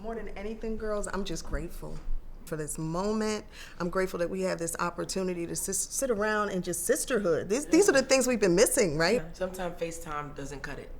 More than anything, girls, I'm just grateful for this moment. I'm grateful that we have this opportunity to sit around and just sisterhood. These are the things we've been missing, right? Sometimes FaceTime doesn't cut it.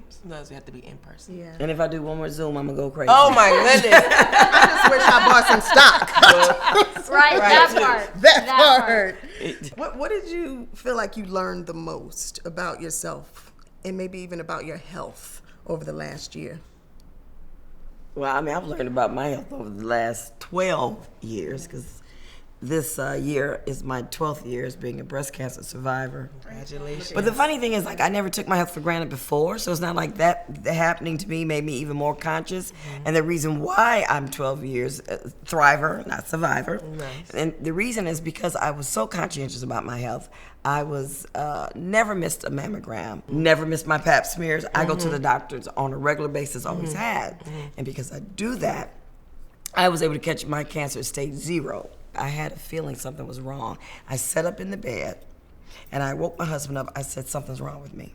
Sometimes we have to be in person. Yeah. And if I do one more Zoom, I'm gonna go crazy. Oh my goodness. I just wish I bought some stock. Right, that part. That part. What did you feel like you learned the most about yourself and maybe even about your health over the last year? Well, I mean, I've learned about my health over the last 12 years because this year is my 12th year as being a breast cancer survivor. Congratulations. But the funny thing is, like, I never took my health for granted before, so it's not like that happening to me made me even more conscious. Mm-hmm. And the reason why I'm 12 years thriver, not survivor, Nice. And the reason is because I was so conscientious about my health. I was never missed a mammogram, never missed my pap smears. I go to the doctors on a regular basis, always had. And because I do that, I was able to catch my cancer at stage 0. I had a feeling something was wrong. I sat up in the bed and I woke my husband up. I said, something's wrong with me.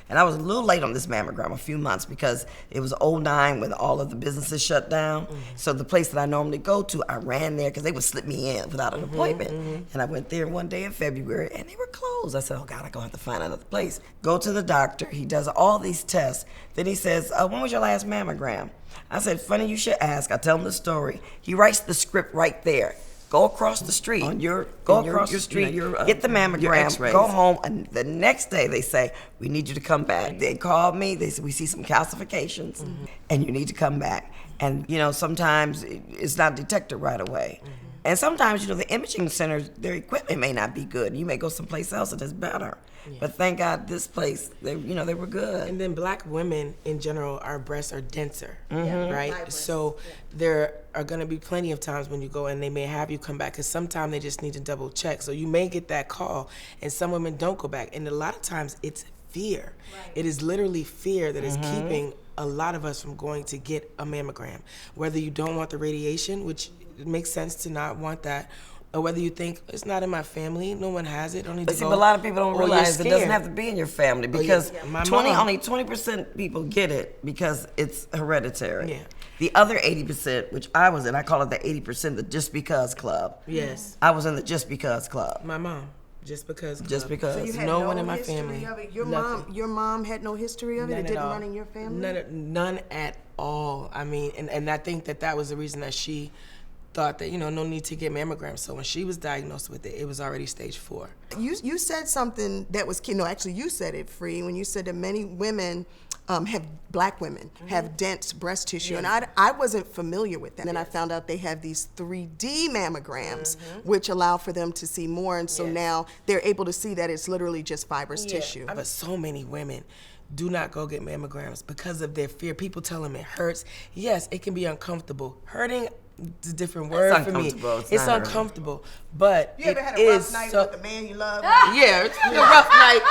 And I was a little late on this mammogram, a few months, because it was 2009 when all of the businesses shut down. So the place that I normally go to, I ran there because they would slip me in without an appointment. And I went there one day in February and they were closed. I said, oh God, I'm gonna have to find another place. Go to the doctor, he does all these tests. Then he says, when was your last mammogram? I said, funny you should ask. I tell him the story. He writes the script right there. Go across the street. Your street. Get the mammogram. Go home. And the next day they say, we need you to come back. They called me. They said, we see some calcifications, and you need to come back. And sometimes it's not detected right away. And sometimes the imaging centers, their equipment may not be good. You may go someplace else that is better. Yeah. But thank God this place, they were good. And then black women in general, our breasts are denser, right? So there are gonna be plenty of times when you go and they may have you come back because sometimes they just need to double check. So you may get that call and some women don't go back. And a lot of times it's fear. Right. It is literally fear that is keeping a lot of us from going to get a mammogram. Whether you don't want the radiation, which it makes sense to not want that, or whether you think it's not in my family, no one has it, don't need to go. But a lot of people don't realize it doesn't have to be in your family because only 20% people get it because it's hereditary. Yeah. The other 80%, which I was in, I call it the 80%, the just because club. Yes. I was in the just because club. My mom. Just because. Just because. So you had no one in my family. Of it? Your mom had no history of it? It didn't run in your family? None at all. I mean, and I think that was the reason that she thought that, no need to get mammograms. So when she was diagnosed with it, it was already stage 4. You said something that was key. No, actually you said it, Free, when you said that many women black women have dense breast tissue. And I wasn't familiar with that. And then I found out they have these 3D mammograms, which allow for them to see more. And so now they're able to see that it's literally just fibrous tissue. But so many women do not go get mammograms because of their fear. People tell them it hurts. Yes, it can be uncomfortable. Hurting is a different word for me. It's uncomfortable, but you ever had a rough night with the man you love? Yeah, it's been a rough night.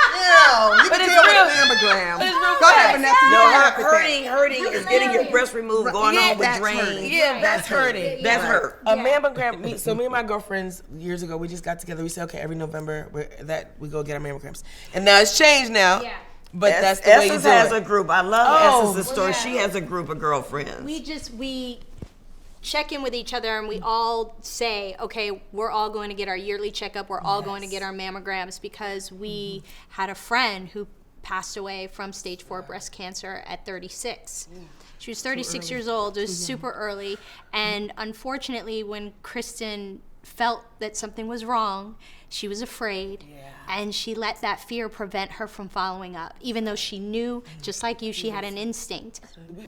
You can deal with a mammogram. But it's real Go ahead, Vanessa. No, hurting is getting your breast removed, going on with drains. Yeah, that's hurting. That's hurt. A mammogram. So me and my girlfriends years ago, we just got together. We said, okay, every November we go get our mammograms, and now it's changed now. Yeah. But that's the way you do it. Essence has a group. I love Essence's story. Yeah. She has a group of girlfriends. We check in with each other and we all say, okay, we're all going to get our yearly checkup. We're all going to get our mammograms because we had a friend who passed away from stage 4 breast cancer at 36. She was 36 years old. It was super early. And unfortunately, when Kristen felt that something was wrong, she was afraid. And she let that fear prevent her from following up, even though she knew, just like you, she had an instinct.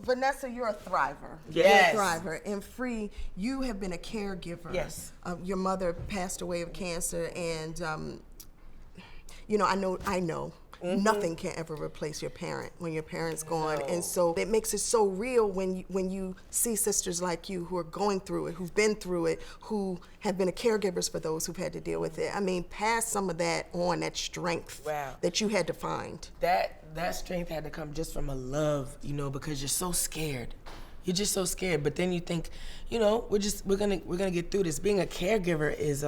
Vanessa, you're a thriver. Yes. You're a thriver. And Free, you have been a caregiver. Yes. Your mother passed away of cancer, and I know. Nothing can ever replace your parent when your parent's gone. And so it makes it so real when you see sisters like you who are going through it, who've been through it, who have been caregivers for those who've had to deal with it. I mean, pass some of that on, that strength that you had to find. That strength had to come just from a love, because you're so scared. You're just so scared. But then you think, we're gonna get through this. Being a caregiver is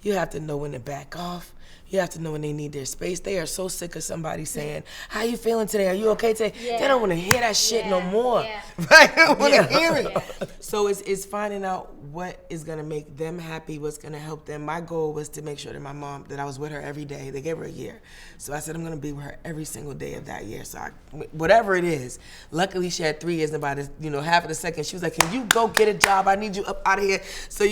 you have to know when to back off. You have to know when they need their space. They are so sick of somebody saying, "How you feeling today? Are you okay today?" They don't want to hear that shit no more. Right? They don't want to hear it. So it's finding out what is gonna make them happy, what's gonna help them. My goal was to make sure that my mom, that I was with her every day. They gave her a year, so I said I'm gonna be with her every single day of that year. So whatever it is. Luckily, she had 3 years, and about half of the second, she was like, "Can you go get a job? I need you up out of here." So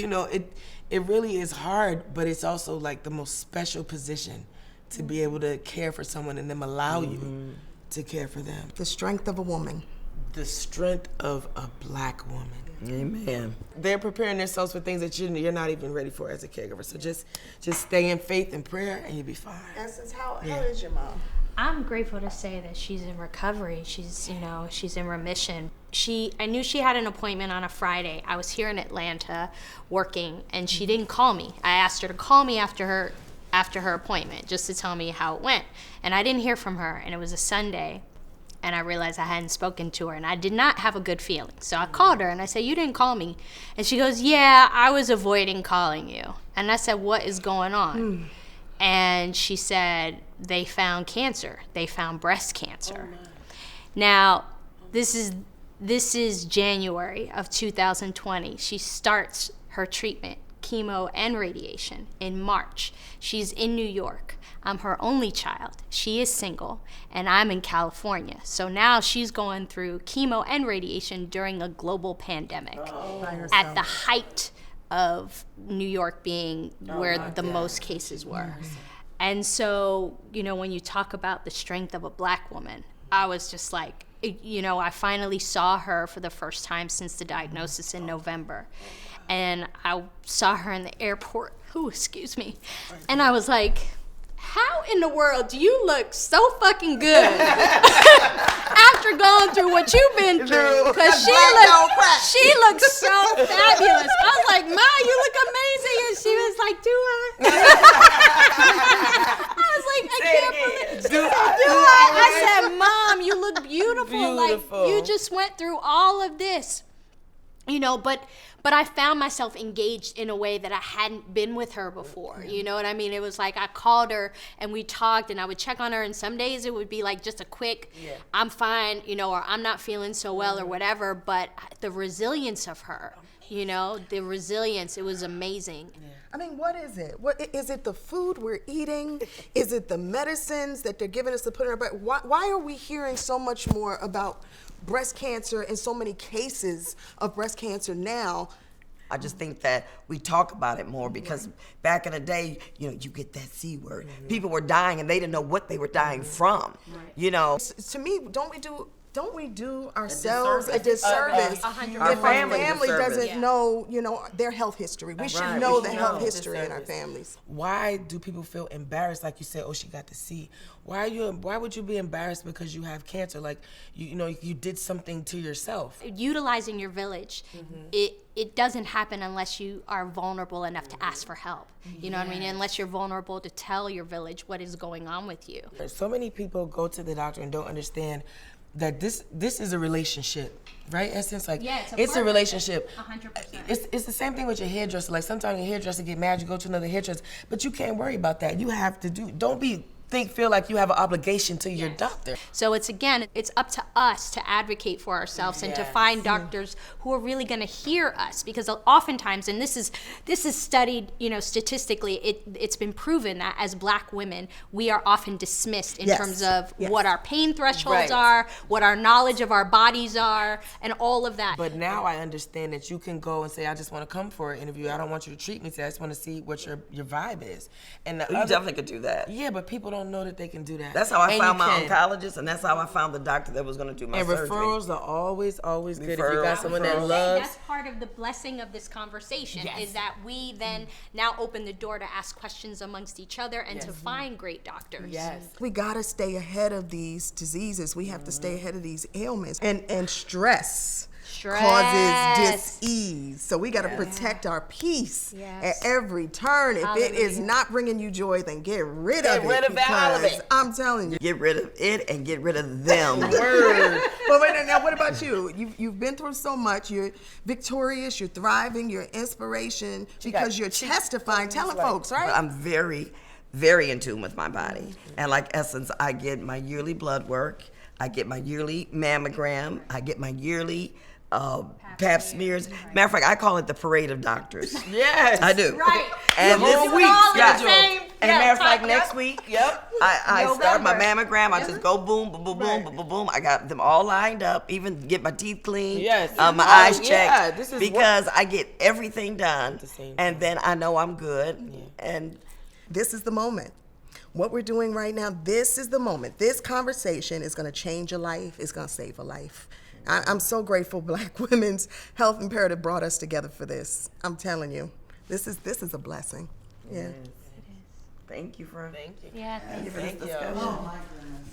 it really is hard, but it's also like the most special position to be able to care for someone and them allow you to care for them. The strength of a woman. The strength of a Black woman. Amen. They're preparing themselves for things that you're not even ready for as a caregiver. So just stay in faith and prayer, and you'll be fine. Essence, how is your mom? I'm grateful to say that she's in recovery. She's in remission. I knew she had an appointment on a Friday. I was here in Atlanta working, and she didn't call me. I asked her to call me after her appointment, just to tell me how it went. And I didn't hear from her, and it was a Sunday, and I realized I hadn't spoken to her, and I did not have a good feeling. So I called her, and I said, "You didn't call me." And she goes, "Yeah, I was avoiding calling you." And I said, "What is going on?" And she said, "They found cancer. They found breast cancer." Now, this is January of 2020. She starts her treatment, chemo and radiation, in March. She's in New York. I'm her only child. She is single, and I'm in California. So now she's going through chemo and radiation during a global pandemic at the height of New York being where the most cases were. And so, when you talk about the strength of a Black woman, I was just like, I finally saw her for the first time since the diagnosis in November. And I saw her in the airport. Ooh, excuse me. And I was like, how in the world do you look so fucking good after going through what you've been through? Because she looks so fabulous. I was like, Ma, you look amazing. And she was like, do I? I was like, I can't believe. Do I? I said, Mom, you look beautiful. Like, you just went through all of this. But I found myself engaged in a way that I hadn't been with her before. You know what I mean? It was like I called her and we talked, and I would check on her, and some days it would be like just a quick, I'm fine, or I'm not feeling so well or whatever. But the resilience of her, the resilience, it was amazing. I mean, what is it? What is it? The food we're eating? Is it the medicines that they're giving us to put in our body? Why are we hearing so much more about breast cancer and so many cases of breast cancer now? I just think that we talk about it more because back in the day, you get that C word. People were dying and they didn't know what they were dying from. To me, don't we do ourselves a disservice if our family doesn't know, their health history? We should know the health history in our families. Why do people feel embarrassed? Like you said, oh, she got the C. Why would you be embarrassed because you have cancer? Like you did something to yourself. Utilizing your village, it doesn't happen unless you are vulnerable enough to ask for help. You know what I mean? Unless you're vulnerable to tell your village what is going on with you. So many people go to the doctor and don't understand that this is a relationship, right? Essence, like it's a relationship. 100%. It's the same thing with your hairdresser. Like sometimes your hairdresser get mad, you go to another hairdresser, but you can't worry about that. You have to feel like you have an obligation to your doctor. So it's up to us to advocate for ourselves and to find doctors who are really going to hear us, because oftentimes, and this is studied, statistically, it's been proven that as Black women, we are often dismissed in terms of what our pain thresholds are, what our knowledge of our bodies are, and all of that. But now I understand that you can go and say, I just want to come for an interview. I don't want you to treat me today. I just want to see what your vibe is. And you definitely could do that. Yeah, but people don't know that they can do that. That's how I found my oncologist, and that's how I found the doctor that was going to do my surgery. And referrals are always good if you got someone that loves. That's part of the blessing of this conversation, is that we then now open the door to ask questions amongst each other and to find great doctors. Yes. We got to stay ahead of these diseases. We have to stay ahead of these ailments. And stress causes dis-ease. So we got to protect our peace at every turn. If it is not bringing you joy, then get rid of it. Get rid of all of it. I'm telling you. Get rid of it and get rid of them. Word. But wait, now what about you? You've been through so much. You're victorious. You're thriving. You're inspiration because you're testifying, telling folks, right? I'm very, very in tune with my body. And like Essence, I get my yearly blood work, I get my yearly mammogram, I get my yearly Pap smears. Matter of fact, I call it the parade of doctors. Yes. I do. Right. And The this whole week, week yeah. schedule. And matter of fact, next week, I start my November. mammogram. I just go boom, boom, boom, boom, boom, boom, boom. I got them all lined up. Even get my teeth cleaned. Yes. My Oh, eyes yeah, checked. this is because I get everything done, the same and then I know I'm good. And This is the moment. What we're doing right now, this is the moment. This conversation is going to change a life. It's going to save a life. I'm so grateful Black Women's Health Imperative brought us together for this. I'm telling you, this is a blessing. Yeah. thank you for Thank you. Yeah. this Thank you. discussion. Oh my goodness.